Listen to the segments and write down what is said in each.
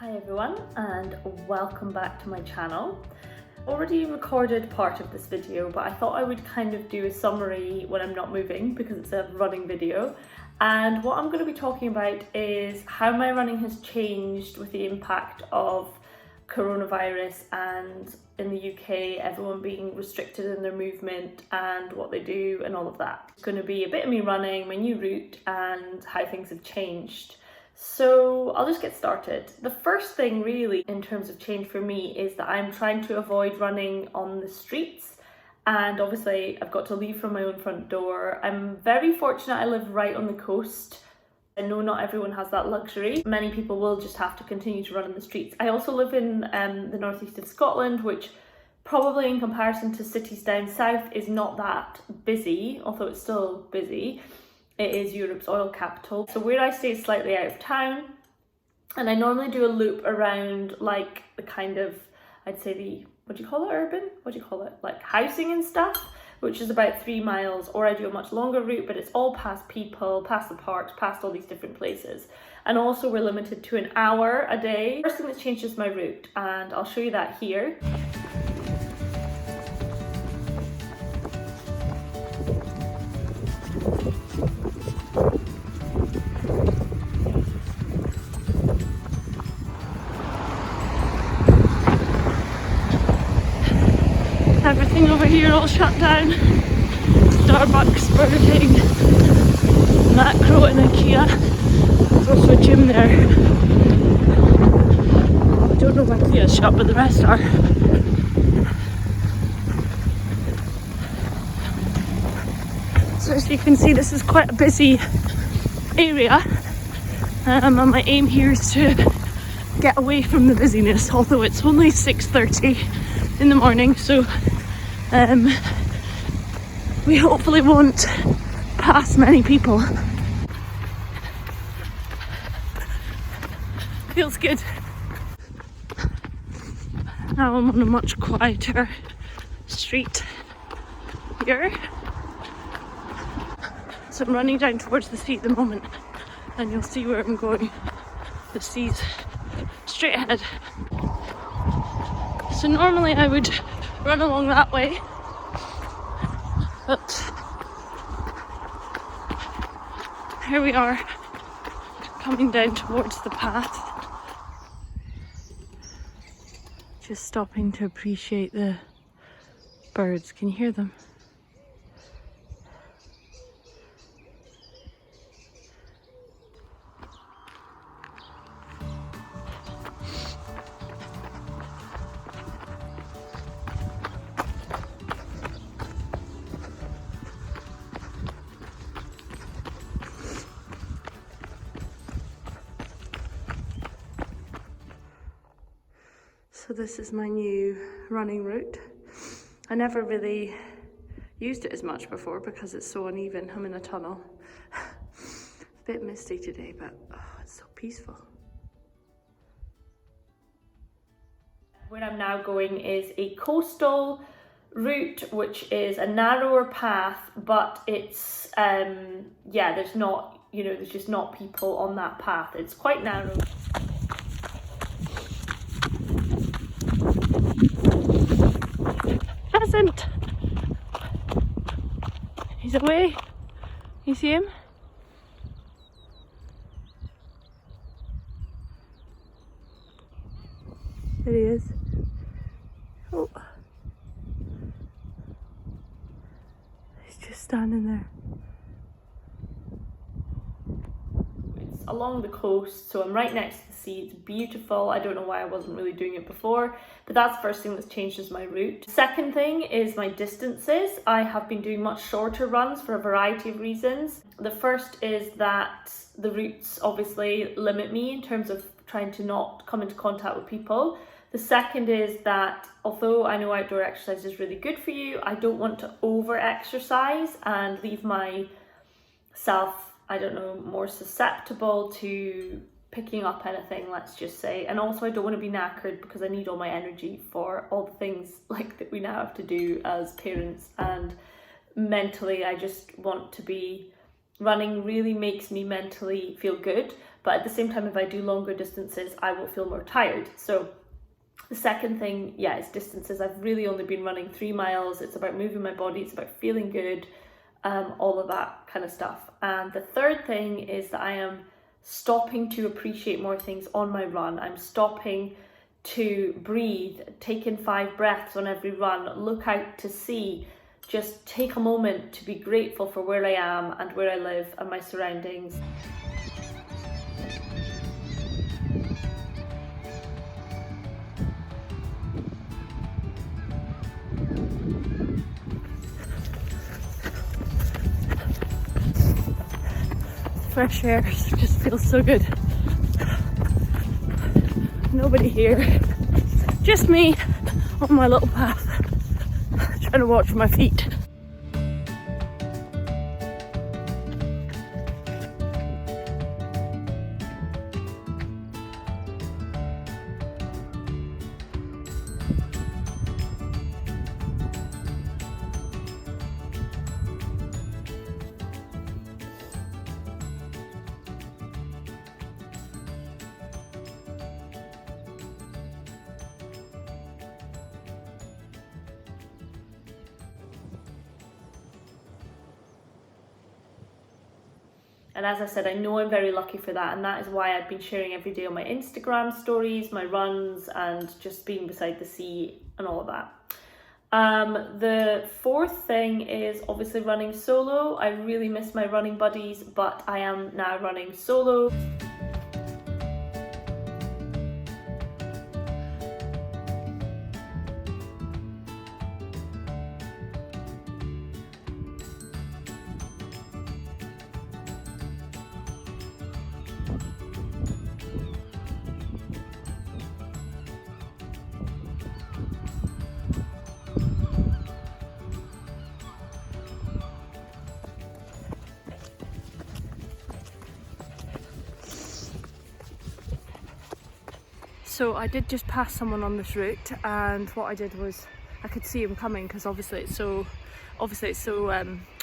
Hi everyone and welcome back to my channel. Already recorded part of this video, but I thought I would kind of do a summary when I'm not moving because it's a running video. And what I'm going to be talking about is how my running has changed with the impact of coronavirus and in the UK everyone being restricted in their movement and what they do and all of that. It's going to be a bit of me running, my new route and how things have changed. So I'll just get started. The first thing really in terms of change for me is that I'm trying to avoid running on the streets, and obviously I've got to leave from my own front door. I'm very fortunate I live right on the coast. I know not everyone has that luxury. Many people will just have to continue to run in the streets. I also live in the northeast of Scotland, which probably in comparison to cities down south is not that busy, although it's still busy. It is Europe's oil capital. So where I stay is slightly out of town, and I normally do a loop around like the kind of, I'd say the, what do you call it, urban? What do you call it? Like housing and stuff, which is about 3 miles, or I do a much longer route, but it's all past people, past the parks, past all these different places. And also we're limited to an hour a day. First thing that's changed is my route, and I'll show you that here. Everything over here all shut down. Starbucks, Burger King, Macro and IKEA. There's also a gym there. I don't know if IKEA's shut, but the rest are. So as you can see, this is quite a busy area. And my aim here is to get away from the busyness, although it's only 6:30 in the morning, so we hopefully won't pass many people. Feels good. Now I'm on a much quieter street here. So I'm running down towards the sea at the moment, and you'll see where I'm going. The sea's straight ahead. So normally I would run along that way, but here we are coming down towards the path. Just stopping to appreciate the birds. Can you hear them? So this is my new running route. I never really used it as much before because it's so uneven. I'm in a tunnel. It's a bit misty today, but oh, it's so peaceful. Where I'm now going is a coastal route, which is a narrower path, but it's yeah, there's not, you know, there's just not people on that path. It's quite narrow. Pheasant! He's away. You see him? There he is. Oh. He's just standing there. It's along the coast, so I'm right next to the sea. It's beautiful. I don't know why I wasn't really doing it before, but that's the first thing that's changed is my route. Second thing is my distances. I have been doing much shorter runs for a variety of reasons. The first is that the routes obviously limit me in terms of trying to not come into contact with people. The second is that although I know outdoor exercise is really good for you, I don't want to over exercise and leave myself, I don't know, more susceptible to picking up anything, let's just say. And also I don't want to be knackered because I need all my energy for all the things like that we now have to do as parents, and mentally I just want to be running really makes me mentally feel good, but at the same time, if I do longer distances, I will feel more tired. So the second thing, yeah, is distances. I've really only been running 3 miles. It's about moving my body, it's about feeling good, all of that kind of stuff. And the third thing is that I am stopping to appreciate more things on my run. I'm stopping to breathe, take in 5 breaths on every run, look out to sea, just take a moment to be grateful for where I am and where I live and my surroundings. Fresh air just feels so good. Nobody here, just me on my little path, trying to watch my feet. And as I said, I know I'm very lucky for that, and that is why I've been sharing every day on my Instagram stories, my runs, and just being beside the sea and all of that. The fourth thing is obviously running solo. I really miss my running buddies, but I am now running solo. So I did just pass someone on this route, and what I did was I could see him coming because obviously it's so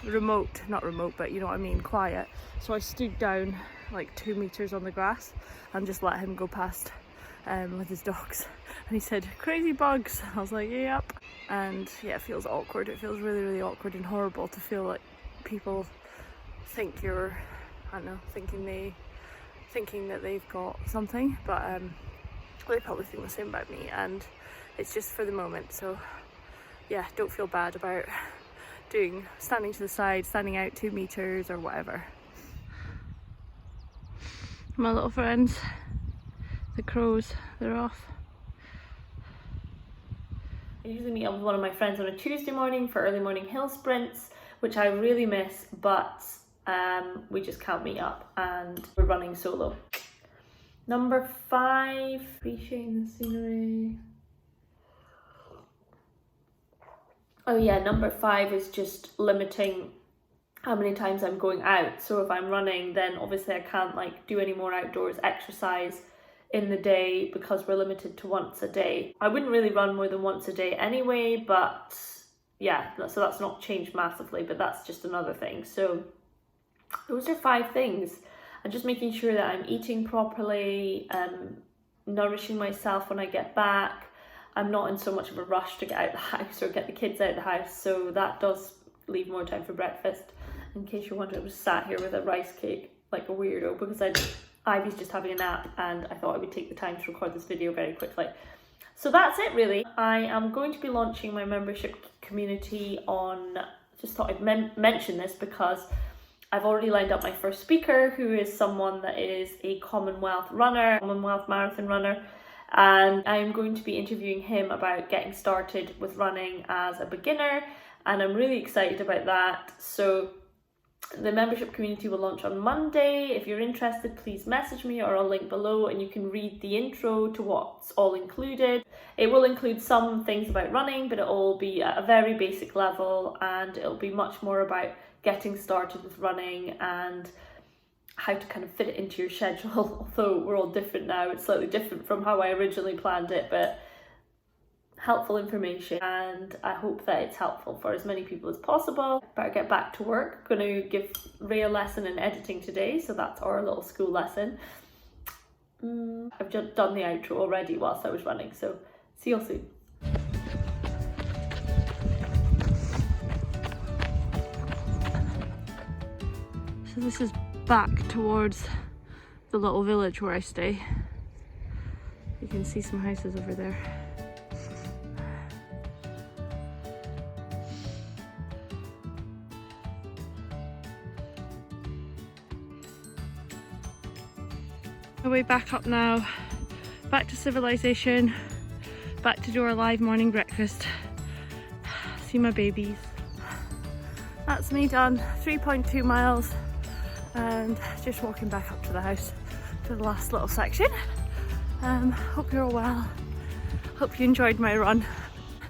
remote, not remote, but you know what I mean, quiet. So I stood down like 2 meters on the grass and just let him go past with his dogs. And he said, "Crazy bugs." I was like, "Yep." And yeah, it feels awkward. It feels really, really awkward and horrible to feel like people think you're, I don't know, thinking that they've got something, but they probably think the same about me, and it's just for the moment. So yeah, don't feel bad about standing to the side, standing out 2 meters or whatever. My little friends, the crows, they're off. I usually meet up with one of my friends on a Tuesday morning for early morning hill sprints, which I really miss, but we just can't meet up and we're running solo. Number 5, appreciating the scenery. Oh yeah, number 5 is just limiting how many times I'm going out. So if I'm running, then obviously I can't like do any more outdoors exercise in the day because we're limited to once a day. I wouldn't really run more than once a day anyway, but yeah, so that's not changed massively, but that's just another thing. So those are 5 things. And just making sure that I'm eating properly, nourishing myself when I get back. I'm not in so much of a rush to get out of the house or get the kids out of the house, so that does leave more time for breakfast. In case you're wondering, I was sat here with a rice cake like a weirdo because Ivy's just having a nap and I thought I would take the time to record this video very quickly. So that's it really. I am going to be launching my membership community on, just thought I'd mention this because I've already lined up my first speaker, who is someone that is a Commonwealth marathon runner, and I'm going to be interviewing him about getting started with running as a beginner, and I'm really excited about that. So the membership community will launch on Monday. If you're interested, please message me or I'll link below and you can read the intro to what's all included. It will include some things about running, but it will be at a very basic level, and it'll be much more about getting started with running and how to kind of fit it into your schedule. Although we're all different now, it's slightly different from how I originally planned it, but helpful information, and I hope that it's helpful for as many people as possible. Better get back to work. I'm going to give Ray a lesson in editing today, so that's our little school lesson. I've just done the outro already whilst I was running, so see you all soon. So this is back towards the little village where I stay. You can see some houses over there. The way back up now, back to civilization, back to do our live morning breakfast. See my babies. That's me done, 3.2 miles, and just walking back up to the house for the last little section. Hope you're all well. Hope you enjoyed my run.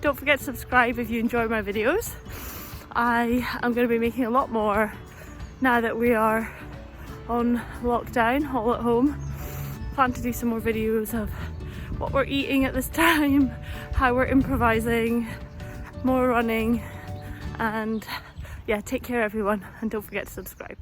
Don't forget to subscribe if you enjoy my videos. I am going to be making a lot more now that we are on lockdown, all at home. Plan to do some more videos of what we're eating at this time, how we're improvising, more running, and yeah, take care everyone, and don't forget to subscribe.